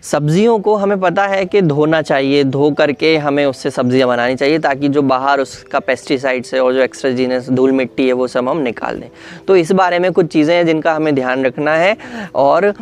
सब्जियों को हमें पता है कि धोना चाहिए, धो करके हमें उससे सब्जियां बनानी चाहिए ताकि जो बाहर उसका पेस्टिसाइड्स है और जो एक्स्ट्राजीनस धूल मिट्टी है वो सब हम निकाल दें। तो इस बारे में कुछ चीज़ें हैं जिनका हमें ध्यान रखना है। और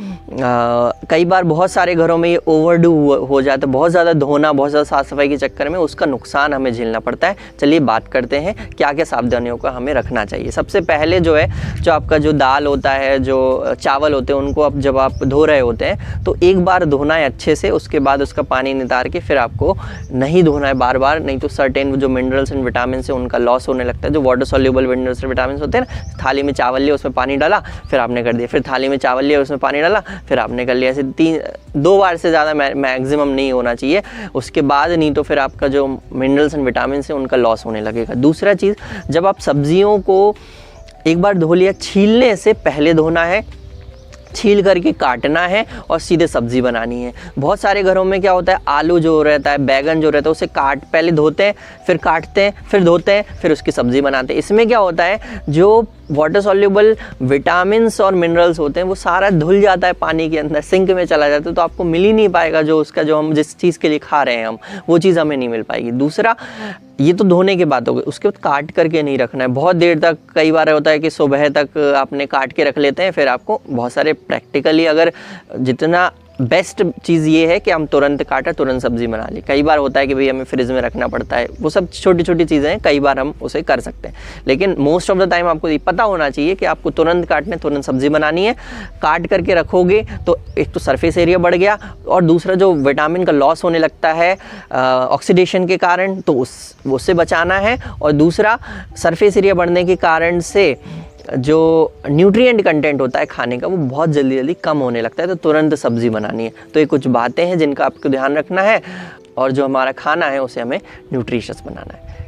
कई बार बहुत सारे घरों में ये ओवरडू हो जाता है, बहुत ज़्यादा धोना, बहुत ज़्यादा साफ़ सफाई के चक्कर में उसका नुकसान हमें झेलना पड़ता है। चलिए बात करते हैं क्या क्या सावधानियों का हमें रखना चाहिए। सबसे पहले जो है, जो आपका जो दाल होता है, जो चावल होते हैं, उनको अब जब आप धो रहे होते हैं तो एक बार धोना है अच्छे से, उसके बाद उसका पानी नितार के फिर आपको नहीं धोना है बार बार, नहीं तो सर्टेन जो मिनरल्स एंड विटामिन से उनका लॉस होने लगता है। जो water soluble minerals and vitamin होते हैं ना, थाली में चावल लिया उसमें पानी डाला फिर आपने कर दिया, फिर थाली में चावल लिया उसमें पानी डाला फिर आपने कर लिया, ऐसे 2 बार से ज़्यादा मैक्सिमम नहीं होना चाहिए। उसके बाद नहीं तो फिर आपका जो मिनरल्स एंड विटामिन है उनका लॉस होने लगेगा। दूसरा चीज़, जब आप सब्जियों को एक बार धो लिया, छीलने से पहले धोना है, छील करके काटना है और सीधे सब्जी बनानी है। बहुत सारे घरों में क्या होता है, आलू जो रहता है, बैगन जो रहता है, उसे पहले धोते हैं, फिर काटते हैं, फिर धोते हैं, फिर उसकी सब्जी बनाते हैं। इसमें क्या होता है, जो वाटर सॉल्युबल विटामिन्स और मिनरल्स होते हैं वो सारा धुल जाता है पानी के अंदर, सिंक में चला जाता है, तो आपको मिल ही नहीं पाएगा जो उसका, जो हम जिस चीज़ के लिए खा रहे हैं हम, वो चीज़ हमें नहीं मिल पाएगी। दूसरा, ये तो धोने के बाद हो गई, उसके बाद काट करके नहीं रखना है बहुत देर तक। कई बार होता है कि सुबह तक आपने काट के रख लेते हैं, फिर आपको बहुत सारे प्रैक्टिकली, अगर जितना बेस्ट चीज़ ये है कि हम तुरंत काटा तुरंत सब्जी बना ली। कई बार होता है कि भाई हमें फ्रिज में रखना पड़ता है, वो सब छोटी छोटी चीज़ें हैं, कई बार हम उसे कर सकते हैं, लेकिन मोस्ट ऑफ द टाइम आपको ये पता होना चाहिए कि आपको तुरंत काटने तुरंत सब्जी बनानी है। काट करके रखोगे तो एक तो सरफेस एरिया बढ़ गया, और दूसरा जो विटामिन का लॉस होने लगता है ऑक्सीडेशन के कारण, तो उससे बचाना है। और दूसरा, सरफेस एरिया बढ़ने के कारण से जो न्यूट्रिएंट कंटेंट होता है खाने का वो बहुत जल्दी कम होने लगता है, तो तुरंत सब्ज़ी बनानी है। तो ये कुछ बातें हैं जिनका आपको ध्यान रखना है, और जो हमारा खाना है उसे हमें न्यूट्रिशियस बनाना है।